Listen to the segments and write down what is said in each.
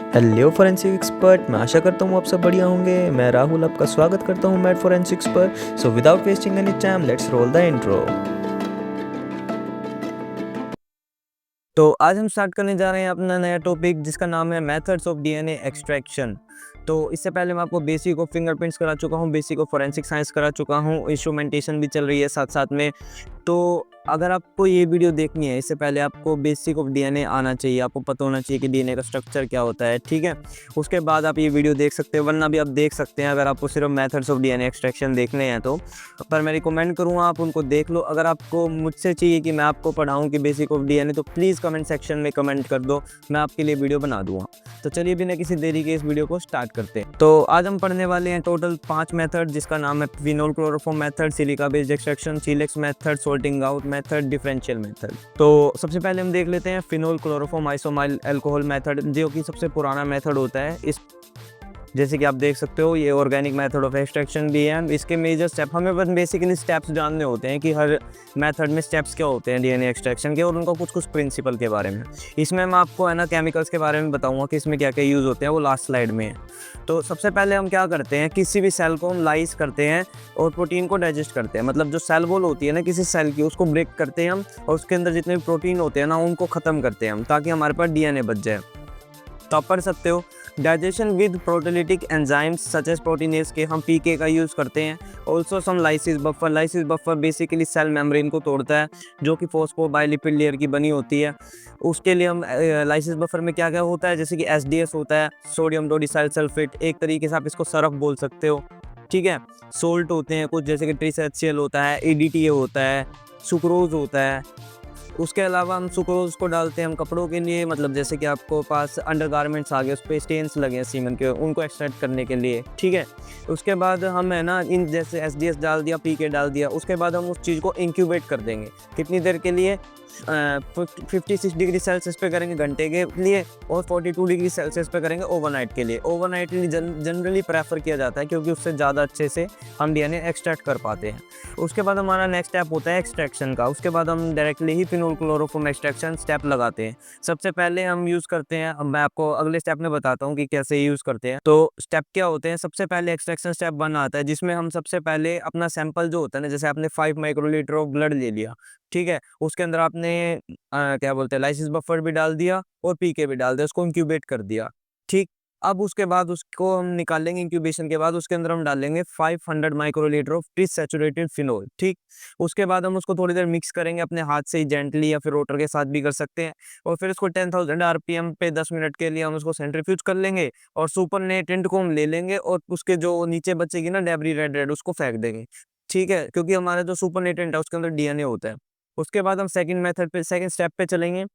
Hello forensic expert, मैं आशा करता हूँ आप सब बढ़िया होंगे। मैं राहुल आपका स्वागत करता हूँ मैड फोरेंसिक्स पर। So without wasting any time let's roll the intro. तो आज हम स्टार्ट करने जा रहे हैं अपना नया टॉपिक जिसका नाम है मेथड्स ऑफ डीएनए एक्सट्रैक्शन। तो इससे पहले मैं आपको बेसिक ऑफ फिंगरप्रिंट्स करा चुका हूँ, बेसिक ऑफ फोरेंसिक साइंस करा चुका हूँ, इंस्ट्रूमेंटेशन भी चल रही है साथ साथ में। तो अगर आपको ये वीडियो देखनी है इससे पहले आपको बेसिक ऑफ डीएनए आना चाहिए, आपको पता होना चाहिए कि डीएनए का स्ट्रक्चर क्या होता है, ठीक है। उसके बाद आप ये वीडियो देख सकते हो, वरना भी आप देख सकते हैं अगर आपको सिर्फ मेथड्स ऑफ डीएनए एक्सट्रैक्शन देखने हैं तो। पर मैं रिकमेंड करूँगा आप उनको देख लो। अगर आपको मुझसे चाहिए कि मैं आपको पढ़ाऊँ कि बेसिक ऑफ डीएनए, तो प्लीज़ कमेंट सेक्शन में कमेंट कर दो, मैं आपके लिए वीडियो बना दूँगा। तो चलिए बिना किसी देरी के इस वीडियो को स्टार्ट करते हैं। तो आज हम पढ़ने वाले हैं टोटल 5 मेथड, जिसका नाम है phenol chloroform method, silica based extraction, Chelex method, sorting out method, differential method. तो सबसे पहले हम देख लेते हैं phenol chloroform isoamyl alcohol method, जो कि सबसे पुराना मेथड होता है। इस जैसे कि आप देख सकते हो ये ऑर्गेनिक मेथड ऑफ एक्सट्रैक्शन भी है। इसके मेजर स्टेप हमें बस बेसिकली स्टेप्स जानने होते हैं कि हर मेथड में स्टेप्स क्या होते हैं डीएनए एक्सट्रैक्शन के, और उनका कुछ कुछ प्रिंसिपल के बारे में। इसमें मैं आपको है ना केमिकल्स के बारे में बताऊंगा कि इसमें क्या क्या यूज़ होते हैं, वो लास्ट स्लाइड में है। तो सबसे पहले हम क्या करते हैं, किसी भी सेल को हम लाइज करते हैं और प्रोटीन को डाइजेस्ट करते हैं। मतलब जो सेल वॉल होती है ना किसी सेल की, उसको ब्रेक करते हैं हम, और उसके अंदर जितने भी प्रोटीन होते हैं ना उनको ख़त्म करते हैं हम, ताकि हमारे पास डीएनए बच जाए। तो आप पढ़ सकते हो digestion with proteolytic enzymes such as proteinase के हम पीके का यूज़ करते हैं। Also some lysis buffer, lysis buffer basically cell membrane को तोड़ता है, जो कि फॉस्फोबाइलिपिड लेयर की बनी होती है। उसके लिए हम लाइसिस बफर में क्या क्या होता है, जैसे कि एसडीएस होता है, सोडियम डोडिसाइल सल्फेट, एक तरीके से आप इसको सरफ बोल सकते हो, ठीक है। सोल्ट होते हैं कुछ, जैसे कि ट्रिसएचसीएल होता है, एडीटीए होता है, सुक्रोज होता है। उसके अलावा हम सुक्रोज को डालते हैं हम कपड़ों के लिए, मतलब जैसे कि आपको पास अंडरगारमेंट्स आ गए, उस पर स्टेन्स लगे हैं सीमेंट के, उनको एक्सट्रैक्ट करने के लिए, ठीक है। उसके बाद हम है ना इन जैसे एसडीएस डाल दिया, पीके डाल दिया, उसके बाद हम उस चीज़ को इंक्यूबेट कर देंगे। कितनी देर के लिए? 56 डिग्री सेल्सियस पे करेंगे घंटे के लिए, और 42 डिग्री सेल्सियस पे करेंगे ओवरनाइट के लिए। ओवरनाइट जनरली प्रेफर किया जाता है क्योंकि उससे ज़्यादा अच्छे से हम डीएनए एक्सट्रैक्ट कर पाते हैं। उसके बाद हमारा नेक्स्ट स्टेप होता है एक्सट्रैक्शन का। उसके बाद हम डायरेक्टली ही फिनोल क्लोरोफॉर्म एक्सट्रैक्शन स्टेप लगाते हैं। सबसे पहले हम यूज़ करते हैं, अब मैं आपको अगले स्टेप में बताता हूँ कि कैसे यूज़ करते हैं। तो स्टेप क्या होते हैं, सबसे पहले एक्सट्रैक्शन स्टेप 1 आता है, जिसमें हम सबसे पहले अपना सैंपल जो होता है ना, जैसे आपने 5 माइक्रोलीटर ऑफ ब्लड ले लिया, ठीक है। उसके अंदर आपने क्या बोलते हैं लाइसिस बफर भी डाल दिया और पीके भी डाल दिया, उसको इंक्यूबेट कर दिया, ठीक। अब उसके बाद उसको हम निकालेंगे इंक्यूबेशन के बाद, उसके अंदर हम डालेंगे 500 माइक्रोलीटर ऑफ डिसैचुरेटेड फिनोल, ठीक। उसके बाद हम उसको थोड़ी देर मिक्स करेंगे अपने हाथ से ही जेंटली, या फिर रोटर के साथ भी कर सकते हैं। और फिर उसको 10,000 आरपीएम पे 10 मिनट के लिए हम उसको सेंट्रीफ्यूज कर लेंगे, और सुपरनेटेंट को हम ले लेंगे और उसके जो नीचे बचेगी ना डेब्री रेड रेड, उसको फेंक देंगे, ठीक है, क्योंकि हमारा जो सुपरनेटेंट है उसके अंदर डीएनए होता है। उसके बाद हम सेकंड मेथड पे, सेकंड स्टेप पे चलेंगे,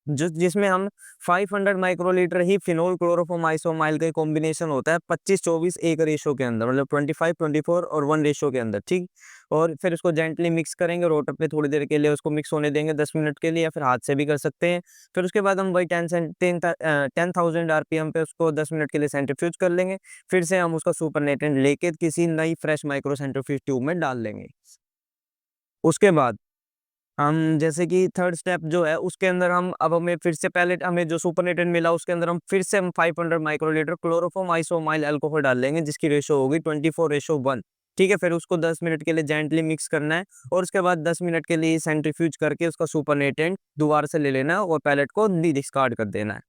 जिसमें हम 500 माइक्रोलीटर ही फिनोल क्लोरोफॉर्म आइसोमाइल का कॉम्बिनेशन होता है 25-24 एक रेशो के अंदर, मतलब 25-24 और 1 रेशो के अंदर, ठीक। और फिर उसको जेंटली मिक्स करेंगे रोटर पे, थोड़ी देर के लिए उसको मिक्स होने देंगे 10 मिनट के लिए, या फिर हाथ से भी कर सकते हैं। फिर उसके बाद हम वही 10,000 आरपीएम पे उसको 10 मिनट के लिए सेंट्रीफ्यूज कर लेंगे। फिर से हम उसका सुपरनेटेंट लेके किसी नई फ्रेश माइक्रो सेंट्रीफ्यूज ट्यूब में डाल लेंगे। उसके बाद हम जैसे कि थर्ड स्टेप जो है उसके अंदर हम, अब हमें फिर से पहले हमें जो सुपरनेटेंट मिला उसके अंदर हम फिर से हम 500 माइक्रोलीटर क्लोरोफॉर्म आइसोमाइल अल्कोहल डाल लेंगे, जिसकी रेशो होगी 24:1, ठीक है। फिर उसको 10 मिनट के लिए जेंटली मिक्स करना है, और उसके बाद 10 मिनट के लिए सेंट्रीफ्यूज करके उसका सुपरनेटेंट दोबारा से ले लेना है और पैलेट को डिस्कार्ड कर देना है।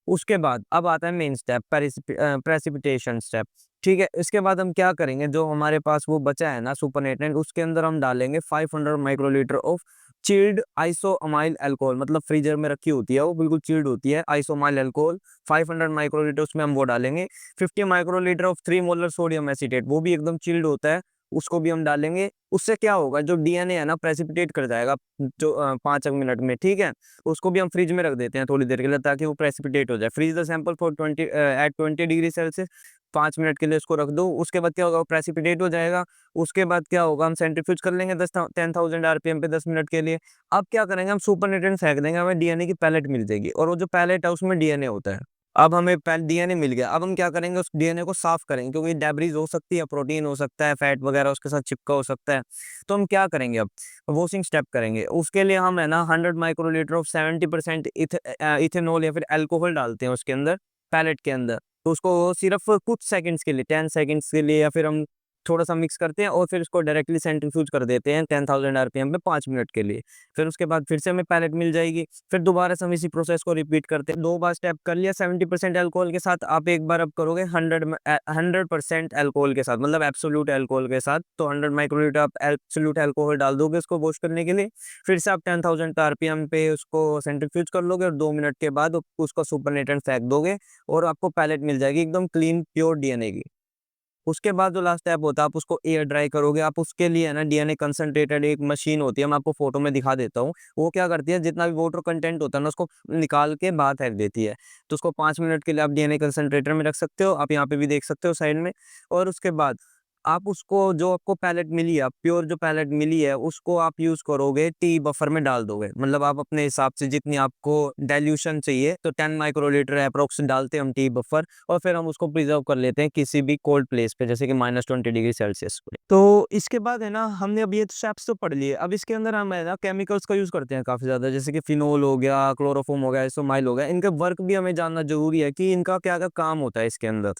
उसके बाद अब आता है मेन स्टेप, प्रेसिपिटेशन स्टेप, ठीक है। इसके बाद हम क्या करेंगे, जो हमारे पास वो बचा है ना सुपरनेटेंट, उसके अंदर हम डालेंगे 500 माइक्रोलीटर ऑफ चिल्ड आइसोअमाइल अल्कोहल, मतलब फ्रीजर में रखी होती है वो, बिल्कुल चिल्ड होती है आइसोमाइल अल्कोहल। 500 माइक्रोलीटर उसमें हम वो डालेंगे। 50 microlitre of 3 molar sodium acetate, वो भी एकदम चिल्ड होता है, उसको भी हम डालेंगे। उससे क्या होगा, जो डीएनए है ना प्रेसिपिटेट कर जाएगा जो 5 मिनट में, ठीक है। उसको भी हम फ्रिज में रख देते हैं थोड़ी देर के लिए, ताकि वो प्रेसिपिटेट हो जाए। Freeze the sample for 20 degree celsius, 5 minute के लिए उसको रख दो। उसके बाद क्या होगा, प्रेसिपिटेट हो जाएगा। उसके बाद क्या होगा, हम सेंट्रीफ्यूज कर लेंगे 10,000 आरपीएम पे 10 मिनट के लिए। अब क्या करेंगे, हम सुपरनेटेंट फेंक देंगे, हमें डीएनए की पैलेट मिल जाएगी, और वो जो पैलेट है उसमें डीएनए होता है। अब हमें पहले डीएनए मिल गया, अब हम क्या करेंगे, उस डीएनए को साफ करेंगे, क्योंकि डेब्रीज हो सकती है, प्रोटीन हो सकता है, फैट वगैरह उसके साथ चिपका हो सकता है। तो हम क्या करेंगे, अब वॉशिंग स्टेप करेंगे। उसके लिए हम है ना 100 माइक्रोलीटर ऑफ 70% इथेनॉल या फिर अल्कोहल डालते हैं उसके अंदर, पैलेट के अंदर। तो उसको सिर्फ कुछ सेकंड्स के लिए, 10 सेकंड्स के लिए, या फिर हम थोड़ा सा मिक्स करते हैं और फिर उसको डायरेक्टली सेंट्रीफ्यूज कर देते हैं 10,000 आरपीएम पे 5 मिनट के लिए। फिर उसके बाद फिर से हमें पैलेट मिल जाएगी। फिर दोबारा से हम इसी प्रोसेस को रिपीट करते हैं, 2 बार स्टेप कर लिया 70% अल्कोहल के साथ, आप एक बार अब करोगे 100% अल्कोहल के साथ, मतलब एब्सोल्यूट अल्कोहल के साथ। तो 100 माइक्रोलीटर आप एब्सोल्यूट अल्कोहल डाल दोगे उसको वॉश करने के लिए। फिर से आप 10,000 आरपीएम पे उसको सेंट्रीफ्यूज कर लोगे और 2 मिनट के बाद उसको सुपरनेटेंट फेंक दोगे और आपको पैलेट मिल जाएगी एकदम क्लीन प्योर डीएनए की। उसके बाद जो लास्ट स्टेप होता है, आप उसको एयर ड्राई करोगे। आप उसके लिए है ना डीएनए कंसंट्रेटेड एक मशीन होती है, मैं आपको फोटो में दिखा देता हूँ। वो क्या करती है, जितना भी वाटर कंटेंट होता है ना उसको निकाल के बाहर फेंक देती है। तो उसको 5 मिनट के लिए आप डीएनए कंसंट्रेटर में रख सकते हो, आप यहाँ पे भी देख सकते हो साइड में। और उसके बाद आप उसको, जो आपको पैलेट मिली है, प्योर जो पैलेट मिली है, उसको आप यूज करोगे, टी बफर में डाल दोगे। मतलब आप अपने हिसाब से जितनी आपको डाइल्यूशन चाहिए, तो 10 माइक्रोलीटर अप्रोक्स डालते हैं हम टी बफर। और फिर हम उसको प्रिजर्व कर लेते हैं किसी भी कोल्ड प्लेस पे, जैसे कि -20 डिग्री सेल्सियस पे। तो इसके बाद है ना, हमने अब ये स्टेप्स तो पढ़ लिए। अब इसके अंदर हम है ना केमिकल्स का यूज करते हैं काफी ज्यादा, जैसे कि फिनोल हो गया, क्लोरोफॉर्म हो गया, इसोमाइल हो गया। इनका वर्क भी हमें जानना जरूरी है कि इनका क्या क्या काम होता है इसके अंदर।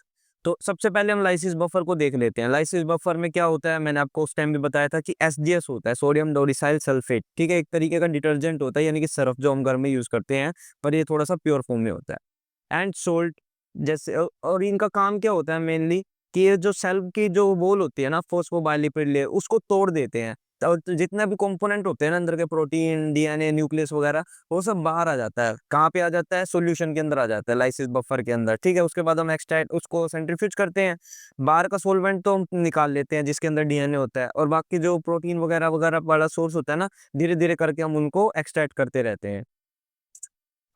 तो सबसे पहले हम लाइसिस बफर को देख लेते हैं। लाइसिस बफर में क्या होता है, मैंने आपको उस टाइम भी बताया था कि एसजीएस होता है, सोडियम डोडिसाइल सल्फेट। ठीक है, एक तरीके का डिटर्जेंट होता है, यानी कि सर्फ जो हम घर में यूज करते हैं, पर ये थोड़ा सा प्योर फॉर्म में होता है। एंड सोल्ट, जैसे और इनका काम क्या होता है मेनली, कि ये जो सेल की जो वॉल होती है ना, फॉस्फोबाइलिपिड लेयर, उसको तोड़ देते हैं। तो जितने भी कंपोनेंट होते हैं ना अंदर के, प्रोटीन, डीएनए, न्यूक्लियस वगैरह, वो सब बाहर आ जाता है। कहाँ पे आ जाता है, सॉल्यूशन के अंदर आ जाता है, लाइसिस बफर के अंदर। ठीक है, उसके बाद हम एक्सट्रैक्ट उसको सेंट्रीफ्यूज करते हैं। बाहर का सॉल्वेंट तो हम निकाल लेते हैं जिसके अंदर डीएनए होता है, और बाकी जो प्रोटीन वगैरह वगैरह वाला सोर्स होता है ना, धीरे धीरे करके हम उनको एक्सट्रैक्ट करते रहते हैं।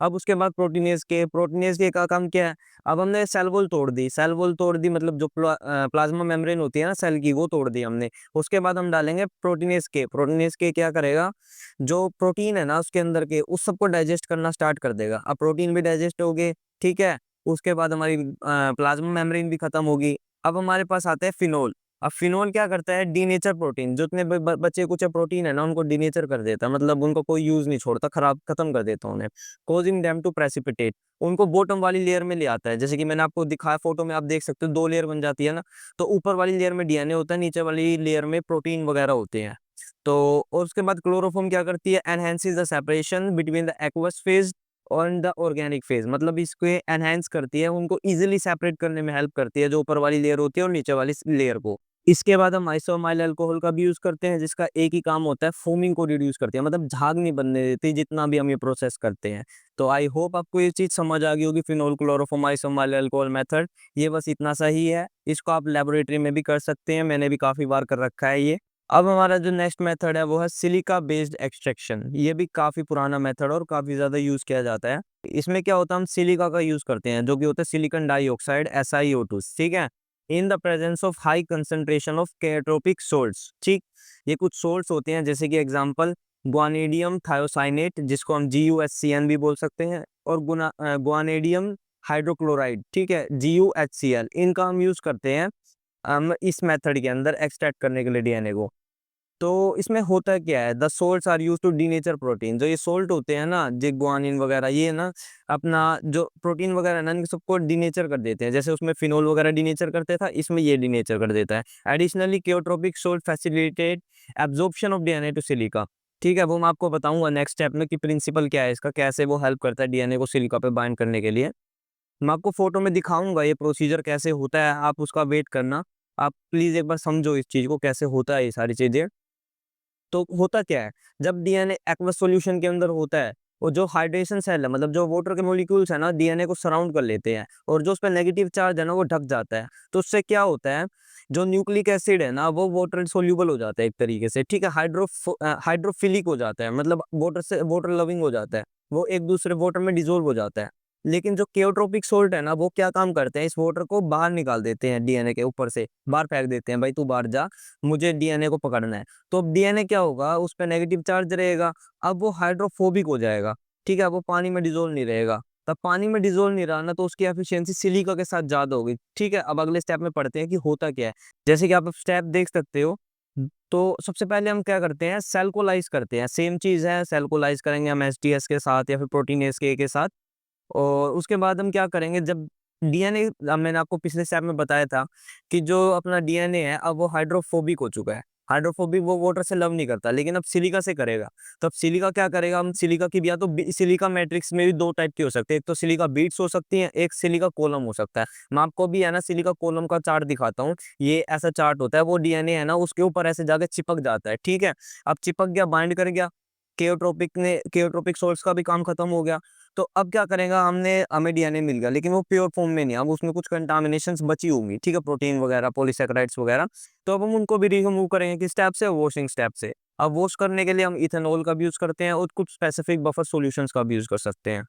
अब उसके बाद प्रोटीनेज के का काम क्या है, अब हमने सेल वॉल तोड़ दी, सेल वॉल तोड़ दी, मतलब जो प्लाज्मा मेम्ब्रेन होती है ना सेल की, वो तोड़ दी हमने। उसके बाद हम डालेंगे प्रोटीनेज के क्या करेगा, जो प्रोटीन है ना उसके अंदर के, उस सबको डाइजेस्ट करना स्टार्ट कर देगा। अब प्रोटीन भी डाइजेस्ट हो गए, ठीक है। उसके बाद हमारी प्लाज्मा मेम्ब्रेन भी खत्म होगी। अब हमारे पास आता है फिनोल। अब फिनोल क्या करता है, डीनेचर प्रोटीन, जितने बचे कुछ प्रोटीन है ना, उनको डीनेचर कर देता है, मतलब उनको कोई यूज नहीं छोड़ता, खराब खत्म कर देता है उन्हें, कॉजिंग देम टू प्रेसिपिटेट। उनको बॉटम वाली लेयर में ले आता है, जैसे कि मैंने आपको दिखाया फोटो में, आप देख सकते हो 2 लेयर बन जाती है ना। तो ऊपर वाली लेयर में डीएनए होता है, नीचे वाली लेयर में प्रोटीन वगैरह होते हैं। तो और उसके बाद क्लोरोफॉर्म क्या करती है, enhances the separation between the aqueous phase और द ऑर्गेनिक फेज, मतलब इसको एनहेंस करती है, उनको इजीली सेपरेट करने में हेल्प करती है, जो ऊपर वाली लेयर होती है और नीचे वाली लेयर को। इसके बाद हम आइसोमाइल अल्कोहल का भी यूज करते हैं, जिसका एक ही काम होता है, फोमिंग को रिड्यूस करती है, मतलब झाग नहीं बनने देती जितना भी हम ये प्रोसेस करते हैं। तो आई होप आपको ये चीज समझ आ गई होगी, phenol chloroform isoamyl alcohol method. ये बस इतना सा ही है, इसको आप लेबोरेटरी में भी कर सकते हैं, मैंने भी काफी बार कर रखा है ये। अब हमारा जो नेक्स्ट मेथड है वो है सिलिका बेस्ड एक्सट्रैक्शन। ये भी काफी पुराना मेथड और काफी ज्यादा यूज किया जाता है। इसमें क्या होता है, हम सिलिका का यूज करते हैं, जो कि होता है सिलिकॉन डाइऑक्साइड, SiO2, ठीक है, in the presence of high concentration of chaotropic salts. ठीक, ये कुछ सोल्ट्स होते हैं, जैसे कि एग्जांपल गुआनिडियम थायोसाइनेट, जिसको हम GuHCN भी बोल सकते हैं, और गुआनिडियम हाइड्रोक्लोराइड, ठीक है, GuHCl, इनका हम यूज करते हैं हम इस मेथड के अंदर एक्सट्रैक्ट करने के लिए डीएनए को। तो इसमें होता क्या है, the salts are use to denature protein. जो ये सोल्ट होते हैं ना, जो गुआनिन वगैरह, ये ना अपना जो प्रोटीन वगैरह है ना, इनको सबको डीनेचर कर देते हैं। जैसे उसमें फिनोल वगैरह डीनेचर करते था, इसमें ये डीनेचर कर देता है। Additionally chaotropic salt facilitate absorption of DNA to silica. ठीक है, वो मैं आपको बताऊंगा नेक्स्ट स्टेप में कि प्रिंसिपल क्या है इसका, कैसे वो हेल्प करता है डीएनए को सिलिका पे बाइंड करने के लिए। मैं आपको फोटो में दिखाऊंगा ये प्रोसीजर कैसे होता है, आप उसका वेट करना। आप प्लीज एक बार समझो इस चीज को, कैसे होता है ये सारी चीजें। तो होता क्या है, जब डीएनए एक्वस सॉल्यूशन के अंदर होता है, वो जो हाइड्रेशन सेल है, मतलब जो वाटर के मॉलिक्यूल्स है ना, डीएनए को सराउंड कर लेते हैं, और जो उस पर नेगेटिव चार्ज है ना, वो ढक जाता है। तो उससे क्या होता है, जो न्यूक्लिक एसिड है ना, वो वाटर सोल्यूबल हो जाता है एक तरीके से, ठीक है, हाइड्रोफिलिक हो जाता है, मतलब वाटर से वाटर लविंग हो जाता है, वो एक दूसरे वाटर में डिजोल्व हो जाता है। लेकिन जो केओट्रोपिक सोल्ट है ना, वो क्या काम करते हैं, इस वाटर को बाहर निकाल देते हैं, डीएनए के ऊपर से बाहर फेंक देते हैं, भाई तू बाहर जा, मुझे डीएनए को पकड़ना है। तो अब डीएनए क्या होगा, उस पर नेगेटिव चार्ज रहेगा, अब वो हाइड्रोफोबिक हो जाएगा, ठीक है, वो पानी में डिजोल्व नहीं रहेगा। तब पानी में डिज़ोल्व नहीं रहा ना, तो उसकी एफिशिएंसी सिलिका के साथ ज़्यादा होगी। ठीक है, अब अगले स्टेप में पढ़ते हैं कि होता क्या है। जैसे कि आप स्टेप देख सकते हो, तो सबसे पहले हम क्या करते हैं, सेल को लाइज़ करते हैं। सेम चीज़ है, सेल को लाइज़ करेंगे हम एचटीएस के साथ या फिर प्रोटीनेज़ के साथ। और उसके बाद हम क्या करेंगे, जब डीएनए, मैंने आपको पिछले स्टेप में बताया था कि जो अपना डीएनए है, अब वो हाइड्रोफोबिक हो चुका है। हाइड्रोफोबिक, वो वाटर से लव नहीं करता, लेकिन अब सिलिका से करेगा। तो अब सिलिका क्या करेगा, हम सिलिका की भी या तो सिलिका मैट्रिक्स में भी 2 टाइप की हो सकती है। एक तो सिलिका बीड्स हो सकती हैं, एक सिलिका कॉलम हो सकता है। मैं आपको भी है ना सिलिका कॉलम का चार्ट दिखाता हूँ। ये ऐसा चार्ट होता है, वो डीएनए है ना उसके ऊपर ऐसे जाके चिपक जाता है, ठीक है? अब चिपक गया, बाइंड कर गया, केओट्रोपिक सोर्स का भी काम खत्म हो गया। तो अब क्या करेगा, हमें डीएनए मिल गया, लेकिन वो प्योर फॉर्म में नहीं है, अब उसमें कुछ कंटामिनेशंस बची होंगी, ठीक है, प्रोटीन वगैरह, पॉलीसैकेराइड्स वगैरह। तो अब हम उनको भी रिमूव करेंगे किस स्टेप से, वॉशिंग स्टेप से। अब वॉश करने के लिए हम इथेनॉल का भी यूज करते हैं और कुछ स्पेसिफिक बफर सॉल्यूशंस का भी यूज कर सकते हैं।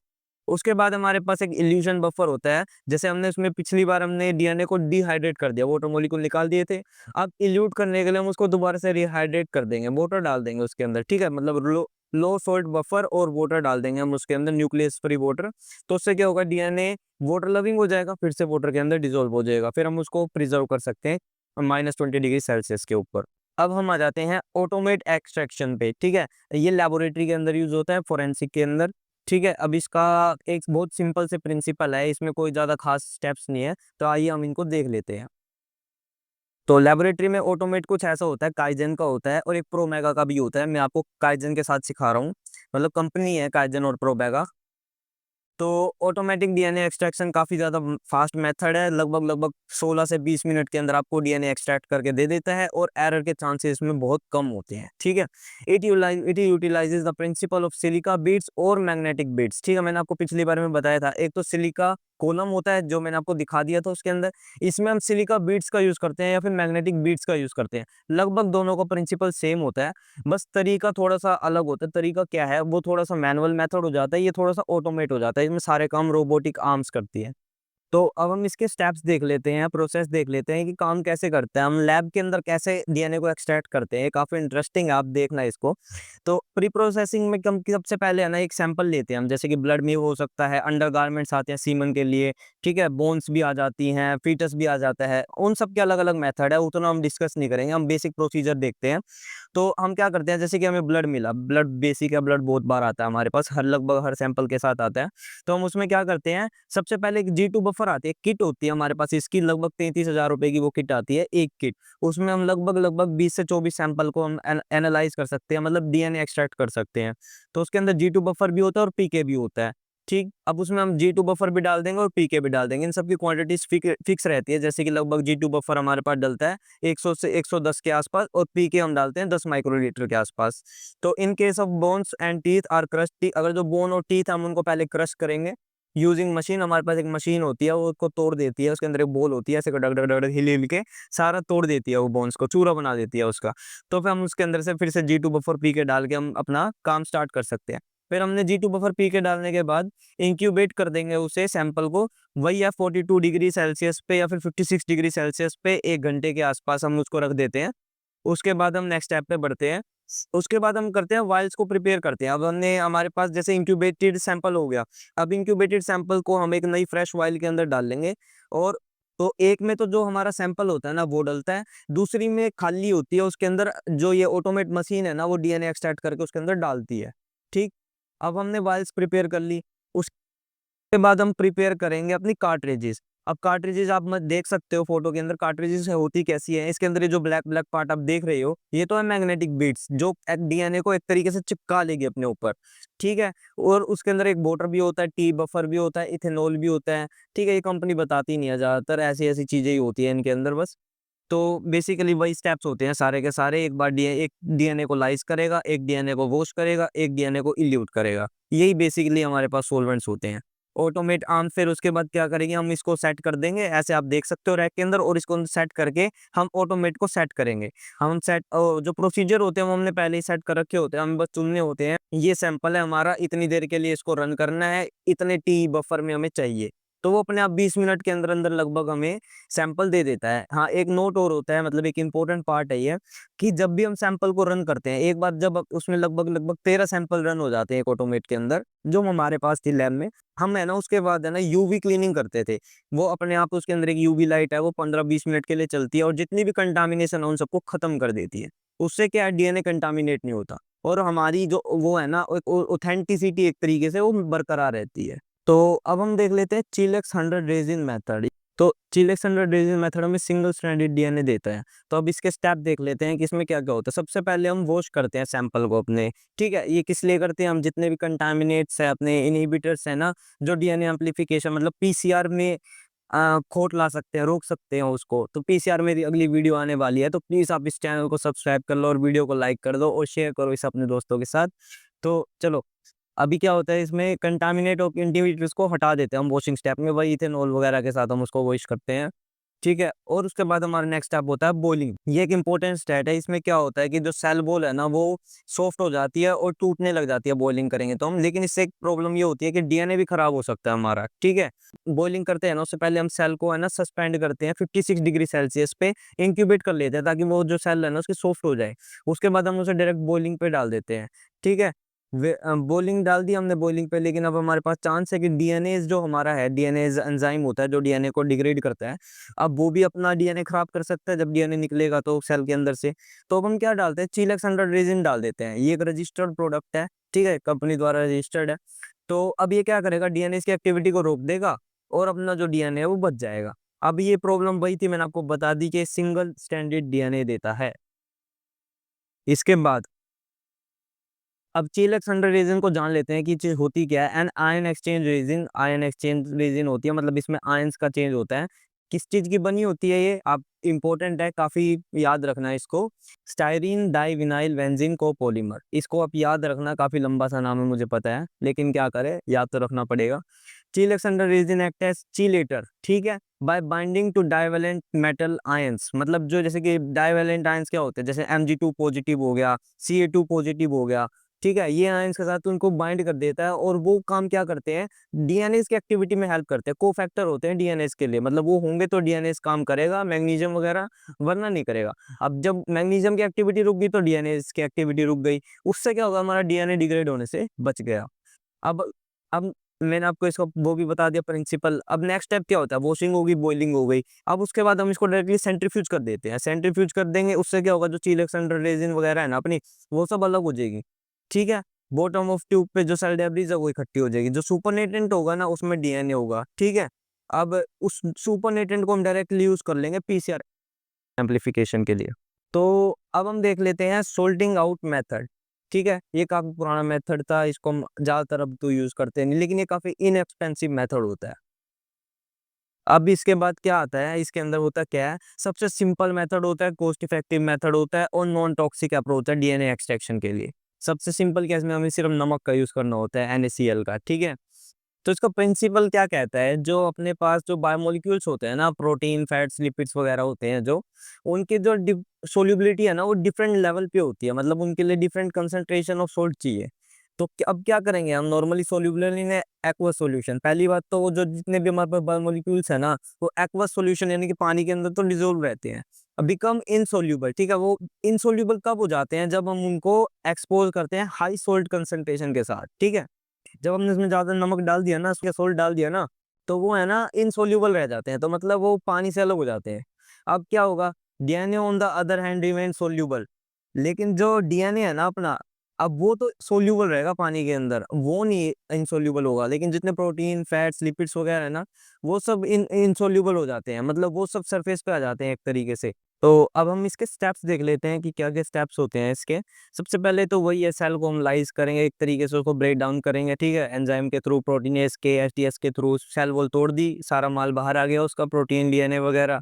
उसके बाद हमारे पास एक इल्यूशन बफर होता है। जैसे हमने उसमें पिछली बार हमने डीएनए को डिहाइड्रेट कर दिया, वाटर मॉलिक्यूल निकाल दिए थे। अब इल्यूट करने के लिए हम उसको दोबारा से रिहाइड्रेट कर देंगे, वाटर डाल देंगे उसके अंदर, ठीक है, मतलब लो सॉल्ट बफर और वाटर डाल देंगे हम उसके अंदर, न्यूक्लियस फ्री वाटर। तो उससे क्या होगा, डीएनए वाटर लविंग हो जाएगा, फिर से वाटर के अंदर डिसॉल्व हो जाएगा, फिर हम उसको प्रिजर्व कर सकते हैं -20 डिग्री सेल्सियस के ऊपर। अब हम आ जाते हैं ऑटोमेट एक्सट्रैक्शन पे, ठीक है। ये लेबोरेटरी के अंदर यूज होता है, फोरेंसिक के अंदर, ठीक है। अब इसका एक बहुत सिंपल से प्रिंसिपल है, इसमें कोई ज़्यादा खास स्टेप्स नहीं है, तो आइए हम इनको देख लेते हैं। तो लेबोरेटरी में ऑटोमेट कुछ ऐसा होता है, काइजेन का होता है और एक प्रोमेगा का भी होता है। मैं आपको काइजेन के साथ सिखा रहा हूँ, मतलब कंपनी है काइजेन और प्रोमेगा। तो ऑटोमेटिक डीएनए एक्सट्रैक्शन काफ़ी ज़्यादा फास्ट मेथड है, लगभग 16 से 20 मिनट के अंदर आपको डीएनए एक्सट्रैक्ट करके दे देता है और एरर के चांसेस इसमें बहुत कम होते हैं, ठीक है। It utilises the principle of silica beads और मैग्नेटिक बीड्स, ठीक है। मैंने आपको पिछली बार में बताया था, एक तो सिलिका कॉलम होता है जो मैंने आपको दिखा दिया था उसके अंदर, इसमें हम सिलिका बीड्स का यूज़ करते हैं या फिर मैग्नेटिक बीड्स का यूज़ करते हैं। लगभग दोनों का प्रिंसिपल सेम होता है, बस तरीका थोड़ा-सा अलग होता है। तरीका क्या है, वो थोड़ा-सा मैनुअल मेथड हो जाता है, ये थोड़ा-सा ऑटोमेट हो जाता है। इसमें सारे काम रोबोटिक आर्म्स करती है। तो अब हम इसके स्टेप्स देख लेते हैं, प्रोसेस देख लेते हैं कि काम कैसे करता है, हम लैब के अंदर कैसे डीएनए को एक्सट्रैक्ट करते हैं। ये काफ़ी इंटरेस्टिंग है, आप देखना इसको। तो प्री प्रोसेसिंग में कम सबसे पहले है ना एक सैंपल लेते हैं हम, जैसे कि ब्लड में हो सकता है, अंडरगारमेंट्स आते हैं सीमन के लिए, ठीक है, बोन्स भी आ जाती हैं, फीटस भी आ जाता है। उन सब के अलग-अलग मेथड है, उतना हम डिस्कस नहीं करेंगे, हम बेसिक प्रोसीजर देखते हैं। तो हम क्या करते हैं, जैसे कि हमें ब्लड मिला, ब्लड बेसिक है, ब्लड बहुत बार आता है हमारे पास, लगभग हर सैंपल के साथ आता है। तो हम उसमें क्या करते हैं, सबसे पहले एक जी2 बफर आती है, किट होती है हमारे पास, इसकी लगभग 33,000 रुपए की वो किट आती है, एक किट। उसमें हम लगभग 20 से 24 सैंपल को हम एनालाइज कर सकते हैं, मतलब डीएनए एक्सट्रैक्ट कर सकते हैं। तो उसके अंदर जी2 बफर भी होता है और पीके भी होता है, ठीक। अब उसमें हम जी2 बफर भी डाल देंगे और पीके भी डाल देंगे, इन सब की क्वांटिटीज फिक्स रहती है। जैसे कि लगभग जी2 बफर हमारे पास डलता है 100 से 110 के आसपास और पीके हम डालते हैं 10 माइक्रोलीटर के आसपास। तो in case of bones and teeth are crush, अगर जो बोन और टीथ हम उनको पहले क्रश करेंगे यूजिंग मशीन, हमारे पास एक मशीन होती है, वो उसको तोड़ देती है, उसके अंदर एक बॉल होती है, ऐसे डग डग डग डग हिल हिल के सारा तोड़ देती है, वो बोन्स को चूरा बना देती है उसका। तो फिर हम उसके अंदर से फिर से जी2 बफर पी के डाल के हम अपना काम स्टार्ट कर सकते हैं। फिर हमने जी2 बफर पी के डालने के बाद इंक्यूबेट कर देंगे उसे सैंपल को, वही या 42 डिग्री सेल्सियस पे या फिर 56 डिग्री सेल्सियस पे 1 घंटे के आसपास हम उसको रख देते हैं। उसके बाद हम नेक्स्ट स्टेप पे बढ़ते हैं। उसके बाद हम करते हैं वाइल्स को प्रिपेयर करते हैं। अब हमने हमारे पास जैसे इंक्यूबेटेड सैंपल हो गया, अब इंक्यूबेटेड सैंपल को हम एक नई फ्रेश वाइल के अंदर डाल लेंगे और तो एक में तो जो हमारा सैंपल होता है ना वो डलता है, दूसरी में खाली होती है, उसके अंदर जो ये ऑटोमेट मशीन है ना वो डीएनए एक्सट्रैक्ट करके उसके अंदर डालती है, ठीक। अब हमने वाइल्स प्रिपेयर कर ली, उसके बाद हम प्रिपेयर करेंगे अपनी कार्ट्रिजेस। अब कार्ट्रिजेस आप मत देख सकते हो फोटो के अंदर कार्ट्रिजेस होती कैसी है, इसके अंदर ये जो ब्लैक ब्लैक पार्ट आप देख रहे हो ये तो है मैग्नेटिक बीट्स, जो डीएनए को एक तरीके से चिपका लेगी अपने ऊपर, ठीक है। और उसके अंदर एक बोटर भी होता है, टी बफर भी होता है, इथेनॉल भी होता है, ठीक है। ये कंपनी बताती नहीं है, ज्यादातर ऐसी ऐसी चीजें ही होती है इनके अंदर बस। तो बेसिकली वही स्टेप्स होते हैं सारे के सारे, एक डीएनए को लाइज करेगा, एक डीएनए को वॉश करेगा, एक डीएनए को इल्यूट करेगा, यही बेसिकली हमारे पास सॉल्वेंट्स होते हैं। ऑटोमेट आर्म, फिर उसके बाद क्या करेंगे, हम इसको सेट कर देंगे, ऐसे आप देख सकते हो रैक के अंदर, और इसको सेट करके हम ऑटोमेट को सेट करेंगे। हम सेट जो प्रोसीजर होते हैं वो हमने पहले ही सेट कर रखे होते हैं, हम बस चुनने होते हैं, ये सैंपल है हमारा, इतनी देर के लिए इसको रन करना है, इतने टी बफर में हमें चाहिए, तो वो अपने आप 20 मिनट के अंदर अंदर लगभग हमें सैंपल दे देता है। हाँ, एक नोट और होता है, मतलब एक इंपॉर्टेंट पार्ट है ये, कि जब भी हम सैंपल को रन करते हैं, एक बार जब उसमें लगभग लगभग 13 सैंपल रन हो जाते हैं एक ऑटोमेट के अंदर, जो हमारे पास थी लैब में, हम है ना उसके बाद है ना यूवी क्लीनिंग करते थे। वो अपने आप उसके अंदर एक यूवी लाइट है, वो 15-20 मिनट के लिए चलती है और जितनी भी कंटामिनेशन है उन सबको खत्म कर देती है। उससे क्या है, डीएनए कंटामिनेट नहीं होता और हमारी जो वो है ना एक ऑथेंटिसिटी एक तरीके से वो बरकरार रहती है। तो अब हम देख लेते हैं चिलेक्स 100 रेजिन मेथड। तो चिलेक्स 100 रेजिन मेथड हमें सिंगल स्ट्रैंडेड डीएनए देता है। तो अब इसके स्टेप देख लेते हैं कि इसमें क्या क्या होता है। सबसे पहले हम वॉश करते हैं सैंपल को अपने, ठीक है। ये किस लिए करते हैं, हम जितने भी कंटामिनेट्स है अपने इनहिबिटर्स है ना, जो डीएनए एम्प्लीफिकेशन मतलब पीसीआर में खोट ला सकते हैं, रोक सकते हैं उसको। तो पीसीआर मेरी अगली वीडियो आने वाली है, तो प्लीज आप इस चैनल को सब्सक्राइब कर लो और वीडियो को लाइक कर दो और शेयर करो इसे अपने दोस्तों के साथ। तो चलो, अभी क्या होता है, इसमें कंटामिनेट और इंडिविजुअल्स को हटा देते हैं हम वॉशिंग स्टेप में, वही इथेनॉल वगैरह के साथ हम उसको वॉश करते हैं, ठीक है। और उसके बाद हमारा नेक्स्ट स्टेप होता है बॉइलिंग। ये एक इंपॉर्टेंट स्टेप है। इसमें क्या होता है कि जो सेल बॉल है ना वो सॉफ्ट हो जाती है और टूटने लग जाती है बॉइलिंग करेंगे तो हम, लेकिन इससे एक प्रॉब्लम ये होती है कि डीएनए भी खराब हो सकता है हमारा, ठीक है। बॉइलिंग करते हैं ना, उससे पहले हम सेल को है ना सस्पेंड करते हैं 56 डिग्री सेल्सियस पे, इंक्यूबेट कर लेते हैं ताकि वो जो सेल है ना उसकी सॉफ्ट हो जाए। उसके बाद हम उसे डायरेक्ट बॉइलिंग पे डाल देते हैं, ठीक है। बॉइलिंग डाल दी हमने बॉइलिंग पे, लेकिन अब हमारे पास चांस है कि डीएनए जो हमारा है, डीएनए एंजाइम होता है जो डीएनए को डिग्रेड करता है, अब वो भी अपना डीएनए खराब कर सकता है जब डीएनए निकलेगा तो सेल के अंदर से। तो अब हम क्या डालते हैं, चिलेक्स 100 रेजिन डाल देते हैं। ये एक रजिस्टर्ड प्रोडक्ट है, ठीक है, कंपनी द्वारा रजिस्टर्ड है। तो अब ये क्या करेगा, डीएनए की एक्टिविटी को रोक देगा और अपना जो डीएनए है वो बच जाएगा। अब ये प्रॉब्लम वही थी, मैंने आपको बता दी कि सिंगल स्टैंडर्ड डीएनए देता है। इसके बाद अब चिलेक्स 100 रेजिन को जान लेते हैं कि चीज होती क्या है। An ion exchange resin, ion exchange resin होती है, मतलब इसमें आयंस का चेंज होता है। किस चीज की बनी होती है ये, आप इंपॉर्टेंट है, काफी याद रखना है इसको। स्टायरीन डाइविनाइल बेंजीन को पॉलीमर, इसको आप याद रखना, काफी लंबा सा नाम है मुझे पता है, लेकिन क्या करें, याद तो रखना पड़ेगा। Chelex 100 resin act as chelator, ठीक है, by binding to divalent metal ions. मतलब जो जैसे कि डाइवेलेंट आयंस क्या होते हैं, जैसे Mg2 पॉजिटिव हो गया, Ca2 पॉजिटिव हो गया, ठीक है, ये आयंस के साथ उनको बाइंड कर देता है और वो काम क्या करते हैं, डीएनए की एक्टिविटी में हेल्प करते हैं, कोफैक्टर होते हैं डीएनए के लिए, मतलब वो होंगे तो डीएनए काम करेगा, मैग्नीशियम वगैरह, वरना नहीं करेगा। अब जब मैग्नीशियम की एक्टिविटी रुक गई तो डीएनए की एक्टिविटी रुक गई, उससे क्या होगा, हमारा डीएनए डिग्रेड होने से बच गया। अब मैंने आपको इसका वो भी बता दिया प्रिंसिपल। अब नेक्स्ट स्टेप क्या होता है, वॉशिंग होगी, बॉइलिंग हो गई। अब उसके बाद हम इसको डायरेक्टली सेंट्रीफ्यूज कर देते हैं। सेंट्रीफ्यूज कर देंगे, उससे क्या होगा, जो चिलेक्स 100 रेजिन वगैरह है ना अपनी, वो सब अलग हो जाएगी, ठीक है। बॉटम ऑफ ट्यूब पे जो सेल डेब्रिज है वो इकट्ठी हो जाएगी, जो सुपरनेटेंट होगा ना उसमें डीएनए होगा, ठीक है। अब उस सुपरनेटेंट को हम डायरेक्टली यूज कर लेंगे पीसीआर एम्पलीफिकेशन के लिए। तो अब हम देख लेते हैं सोल्टिंग आउट मेथड, ठीक है। ये काफी पुराना मेथड था, इसको हम ज्यादातर अब तो यूज करते नहीं, लेकिन ये काफी इनएक्सपेंसिव मेथड होता है। अब इसके बाद क्या आता है, इसके अंदर होता क्या है, सबसे सिंपल मेथड होता है, कॉस्ट इफेक्टिव मेथड होता है और नॉन टॉक्सिक अप्रोच है डीएनए एक्सट्रैक्शन के लिए। सबसे सिंपल केस में हमें सिर्फ नमक का यूज करना होता है, NaCl का, ठीक है। तो इसका प्रिंसिपल क्या कहता है, जो अपने पास जो बायोमोलिक्यूल्स होते हैं ना, प्रोटीन, फैट्स, लिपिड्स वगैरह होते हैं, जो उनकी जो सोल्यूबिलिटी है ना वो डिफरेंट लेवल पे होती है, मतलब उनके लिए डिफरेंट कंसंट्रेशन ऑफ सोल्ट चाहिए। तो अब क्या करेंगे हम, normally soluble in aqueous solution. पहली बात तो वो जो जितने भी हमारे पास बायोमोलिक्यूल्स है ना, वो एक्वस सॉल्यूशन यानी कि पानी के अंदर तो डिजोल्व रहते हैं, बिकम इनसोल्यूबल, ठीक है। वो इनसोल्यूबल कब हो जाते हैं, जब हम उनको एक्सपोज करते हैं हाई सोल्ट कंसंट्रेशन के साथ, ठीक है। जब हमने इसमें ज़्यादा नमक डाल दिया ना, उसके सोल्ट डाल दिया ना, तो वो है ना इनसोल्यूबल रह जाते हैं, तो मतलब वो पानी से अलग हो जाते हैं। अब क्या होगा, DNA on the other hand remain soluble, लेकिन जो डीएनए है ना अपना, अब वो तो सोल्यूबल रहेगा पानी के अंदर, वो नहीं इनसोल्यूबल होगा, लेकिन जितने प्रोटीन, फैट्स, लिपिड्स वगैरह है ना, वो सब इनसोल्यूबल हो जाते हैं, मतलब वो सब सरफेस पे आ जाते हैं एक तरीके से। तो अब हम इसके स्टेप्स देख लेते हैं कि क्या क्या स्टेप्स होते हैं इसके। सबसे पहले तो वही है, सेल को हम लाइज करेंगे, एक तरीके से उसको ब्रेक डाउन करेंगे, ठीक है, एंजाइम के थ्रू, प्रोटीनेस के, एचटीएस के थ्रू, सेल वॉल तोड़ दी, सारा माल बाहर आ गया उसका, प्रोटीन, डीएनए वगैरह,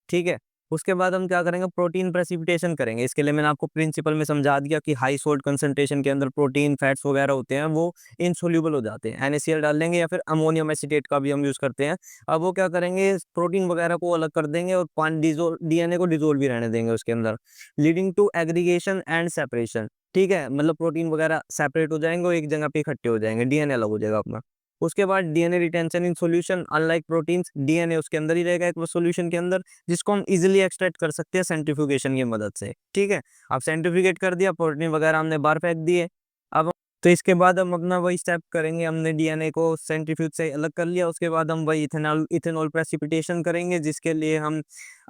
ठीक है। उसके बाद हम क्या करेंगे, प्रोटीन प्रेसिपिटेशन करेंगे। इसके लिए मैंने आपको प्रिंसिपल में समझा दिया कि हाई सोल्ट कंसंट्रेशन के अंदर प्रोटीन, फैट्स वगैरह होते हैं, वो इनसोल्यूबल हो जाते हैं, NaCl डाल देंगे या फिर अमोनियम एसीटेट का भी हम यूज करते हैं। अब वो क्या करेंगे, प्रोटीन वगैरह को अलग कर देंगे और पानी डिजोल्व, डीएनए को डिजोल्व भी रहने देंगे उसके अंदर, leading to aggregation and separation, ठीक है। मतलब प्रोटीन वगैरह सेपरेट हो जाएंगे और एक जगह पे इकट्ठे हो जाएंगे, डीएनए अलग हो जाएगा अपना। उसके बाद DNA retention in solution, unlike proteins DNA उसके अंदर ही रहेगा एक वो सॉल्यूशन के अंदर, जिसको हम इजीली एक्सट्रैक्ट कर सकते हैं सेंट्रीफ्यूगेशन की मदद से। ठीक है, अब सेंट्रीफ्यूगेट कर दिया, प्रोटीन वगैरह हमने बाहर फेंक दिए। अब तो इसके बाद हम अपना वही स्टेप करेंगे, हमने डीएनए को सेंट्रीफ्यूज से अलग कर लिया, उसके बाद हम वही इथेनॉल इथेनॉल प्रेसिपिटेशन करेंगे, जिसके लिए हम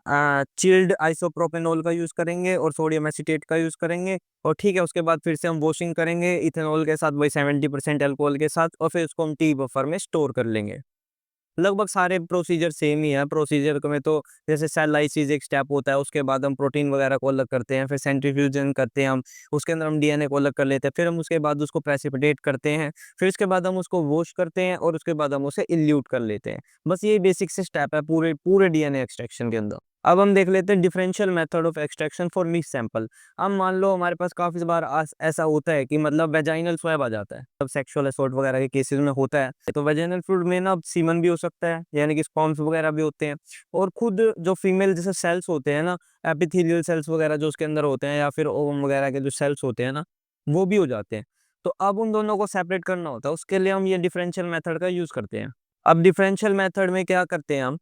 चिल्ड आइसोप्रोपेनॉल का यूज़ करेंगे और सोडियम एसीटेट का यूज़ करेंगे। और ठीक है, उसके बाद फिर से हम वॉशिंग करेंगे इथेनॉल के साथ, वही 70% अल्कोहल के साथ, और फिर उसको हम टी बफर में स्टोर कर लेंगे। लगभग सारे प्रोसीजर सेम ही है। प्रोसीजर में तो जैसे सेल लाइसिस एक स्टेप होता है, उसके बाद हम प्रोटीन वगैरह को अलग करते हैं, फिर सेंट्रीफ्यूजन करते हैं हम, उसके अंदर हम डीएनए को अलग कर लेते हैं, फिर हम उसके बाद उसको प्रेसिपिटेट करते हैं, फिर उसके बाद हम उसको वॉश करते हैं और उसके बाद हम उसे इल्यूट कर लेते हैं। बस ये बेसिक से स्टेप है पूरे पूरे डीएनए एक्सट्रैक्शन के अंदर। अब हम देख लेते हैं differential method of extraction for mix sample. अब मान लो हमारे पास काफ़ी बार ऐसा होता है कि मतलब वेजाइनल स्वैब आ जाता है, तब सेक्सुअल असॉल्ट वगैरह के केसेस में होता है, तो वेजाइनल फ्लूइड में ना सीमन भी हो सकता है, यानी कि स्पर्म्स वगैरह भी होते हैं, और खुद जो फीमेल जैसे सेल्स होते हैं ना, एपिथेलियल सेल्स वगैरह जो उसके अंदर होते हैं, या फिर ओवम वगैरह के जो सेल्स होते हैं ना, वो भी हो जाते हैं। तो अब उन दोनों को सेपरेट करना होता है, उसके लिए हम ये डिफरेंशियल मेथड का यूज़ करते हैं। अब डिफरेंशियल मेथड में क्या करते हैं हम,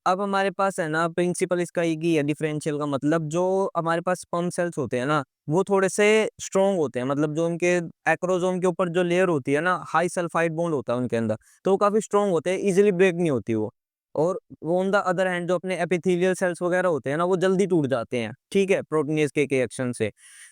अब हमारे पास है ना प्रिंसिपल इसका एक ही है डिफरेंशियल का मतलब, जो हमारे पास स्पर्म सेल्स होते हैं ना, वो थोड़े से स्ट्रॉन्ग होते हैं, मतलब जो उनके एक्रोसोम के ऊपर जो लेयर होती है ना, हाई सल्फाइड बॉन्ड होता है उनके अंदर, तो वो काफी स्ट्रॉन्ग होते हैं, इजीली ब्रेक नहीं होती वो। और वो ऑन द अदर हैंड जो अपने एपिथेलियल सेल्स वगैरह होते हैं ना, वो जल्दी टूट जाते हैं, ठीक है, प्रोटीनेज के रिएक्शन से।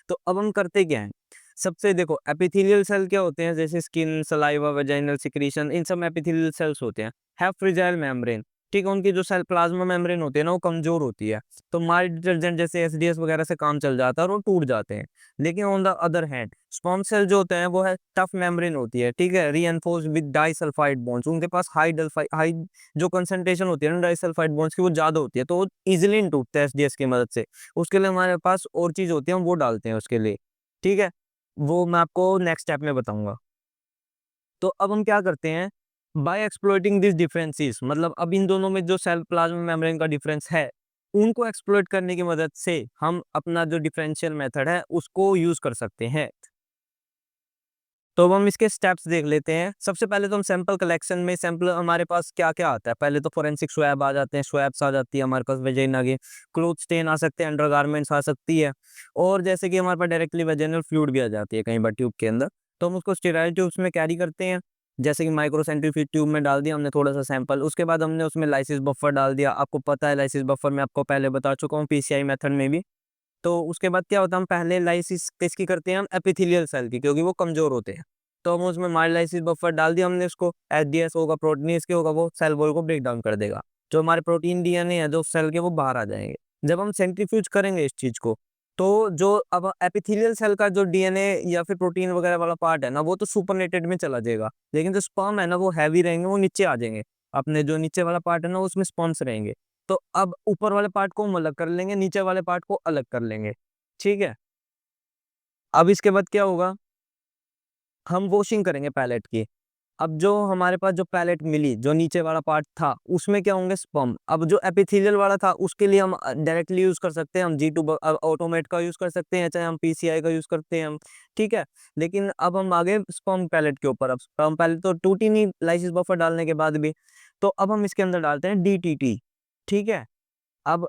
तो अब हम करते क्या है, सबसे देखो एपिथेलियल सेल क्या होते हैं, जैसे स्किन, सलाइवा, वेजाइनल सिक्रीशन, इन सब एपिथेलियल सेल्स होते हैं, हैव फ्रेजाइल मेम्ब्रेन। ठीक है, उनकी जो सेल प्लाज्मा मेम्ब्रेन होती है ना, वो कमजोर होती है, तो माइल्ड डिटर्जेंट जैसे एसडीएस वगैरह से काम चल जाता है और वो टूट जाते हैं। लेकिन on the other hand sperm cell जो होते हैं वो है टफ मेम्ब्रेन होती है, ठीक है, रीएनफोर्स्ड विद डाइसल्फाइड बॉन्ड्स, उनके पास हाई जो कंसंट्रेशन होती है ना डाइसल्फाइड बॉन्ड्स की, वो ज्यादा होती है, तो वो इजिली नहीं टूटते हैं एसडीएस की मदद से। उसके लिए हमारे पास और चीज होती है, हम वो डालते हैं उसके लिए। ठीक है, वो मैं आपको नेक्स्ट स्टेप में बताऊंगा। तो अब हम क्या करते हैं, बाय एक्सप्लोइटिंग दिस डिफरेंसेस, मतलब अब इन दोनों में जो सेल प्लाज्मा मेम्ब्रेन का डिफरेंस है, उनको एक्सप्लोइट करने की मदद से हम अपना जो डिफरेंशियल मेथड है उसको यूज कर सकते हैं। तो अब हम इसके स्टेप्स देख लेते हैं। सबसे पहले तो हम सैंपल कलेक्शन में, सैंपल हमारे पास क्या क्या आता है, पहले तो फोरेंसिक स्वैब आ जाते हैं, स्वैब्स आ जाती है हमारे पास वेजाइना के, क्लोथ स्टेन आ सकते हैं, अंडरगारमेंट्स आ सकती है, और जैसे कि हमारे पास डायरेक्टली वेजाइनल फ्लूइड भी आ जाती है कहीं बार ट्यूब के अंदर, तो हम उसको स्टेराइल ट्यूब्स में कैरी करते हैं। जैसे कि माइक्रोसेंट्रीफ्यूज ट्यूब में डाल दिया हमने थोड़ा सा सैंपल, उसके बाद हमने उसमें लाइसिस बफर डाल दिया। आपको पता है लाइसिस बफर मैं आपको पहले बता चुका हूँ पीसीआई मेथड में भी। तो उसके बाद क्या होता है, हम पहले लाइसिस किसकी करते हैं, हम एपिथेलियल सेल की, क्योंकि वो कमजोर होते हैं। तो हम उसमें माइल्ड लाइसिस बफर डाल दिया हमने, उसको एचडीएस होगा, प्रोटीन के होगा, वो सेल वॉल को ब्रेक डाउन कर देगा, जो हमारे प्रोटीन डीएनए है जो सेल के, वो बाहर आ जाएंगे। जब हम सेंट्रीफ्यूज करेंगे इस चीज को, तो जो अब एपिथेलियल सेल का जो डीएनए या फिर प्रोटीन वगैरह वाला पार्ट है ना, वो तो सुपरनेटेड में चला जाएगा, लेकिन जो स्पर्म है ना वो हैवी रहेंगे, वो नीचे आ जाएंगे। अपने जो नीचे वाला पार्ट है ना उसमें स्पर्म्स रहेंगे। तो अब ऊपर वाले पार्ट को हम अलग कर लेंगे, नीचे वाले पार्ट को अलग कर लेंगे। ठीक है, अब इसके बाद क्या होगा, हम वॉशिंग करेंगे पैलेट की। अब जो हमारे पास जो पैलेट मिली, जो नीचे वाला पार्ट था, उसमें क्या होंगे, स्पर्म। अब जो एपिथेलियल वाला था उसके लिए हम डायरेक्टली यूज कर सकते हैं, हम G2 ऑटोमेट का यूज कर सकते हैं, चाहे हम पीसीआई का यूज करते हैं हम। ठीक है, लेकिन अब हम आगे स्पर्म पैलेट के ऊपर। अब स्पर्म पैलेट तो टूटी नहीं लाइसिस बफर डालने के बाद भी, तो अब हम इसके अंदर डालते हैं डीटीटी। ठीक है, अब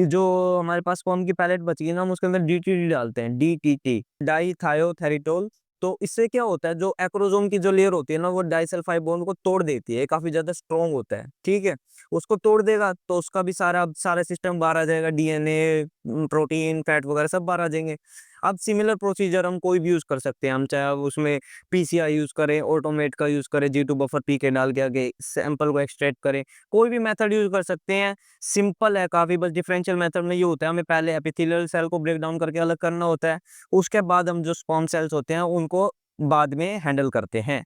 जो हमारे पास स्पर्म की पैलेट बची है ना, हम उसके अंदर डीटीटी डालते हैं, डीटीटी डाईथायोथेरिटोल। तो इससे क्या होता है, जो एक्रोसोम की जो लेयर होती है ना, वो डाइसल्फाइड बॉन्ड को तोड़ देती है, काफी ज्यादा स्ट्रॉन्ग होता है। ठीक है, उसको तोड़ देगा तो उसका भी सारा सारा सिस्टम बाहर आ जाएगा, डीएनए, प्रोटीन, फैट वगैरह सब बाहर आ जाएंगे। अब सिमिलर प्रोसीजर हम कोई भी यूज कर सकते हैं, हम चाहे अब उसमें पीसीआई यूज करें, ऑटोमेट का यूज करें, G2 बफर पीके डाल के आगे सैंपल को एक्सट्रैक्ट करें, कोई भी मेथड यूज कर सकते हैं। सिंपल है काफी, बस डिफरेंशियल मेथड में ये होता है, हमें पहले एपिथेलियल सेल को ब्रेक डाउन करके अलग करना होता है, उसके बाद हम जो स्पर्म सेल्स होते हैं उनको बाद में हैंडल करते हैं।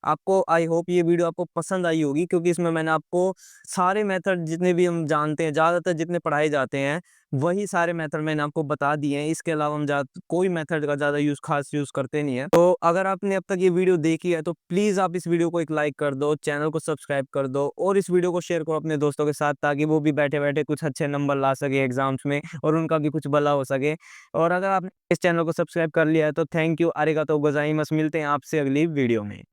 आपको आई होप ये वीडियो आपको पसंद आई होगी, क्योंकि इसमें मैंने आपको सारे मेथड जितने भी हम जानते हैं, ज़्यादातर जितने पढ़ाए जाते हैं वही सारे मेथड मैंने आपको बता दिए हैं। इसके अलावा हम कोई मेथड का ज़्यादा खास यूज़ करते नहीं है। तो अगर आपने अब तक ये वीडियो देखी है तो प्लीज़ आप इस वीडियो को एक लाइक कर दो, चैनल को सब्सक्राइब कर दो, और इस वीडियो को शेयर करो अपने दोस्तों के साथ, ताकि वो भी बैठे बैठे कुछ अच्छे नंबर ला सके एग्जाम्स में और उनका भी कुछ भला हो सके। और अगर आपने इस चैनल को सब्सक्राइब कर लिया है तो थैंक यू, आरिगातो गोजाइमास। मिलते हैं आपसे अगली वीडियो में।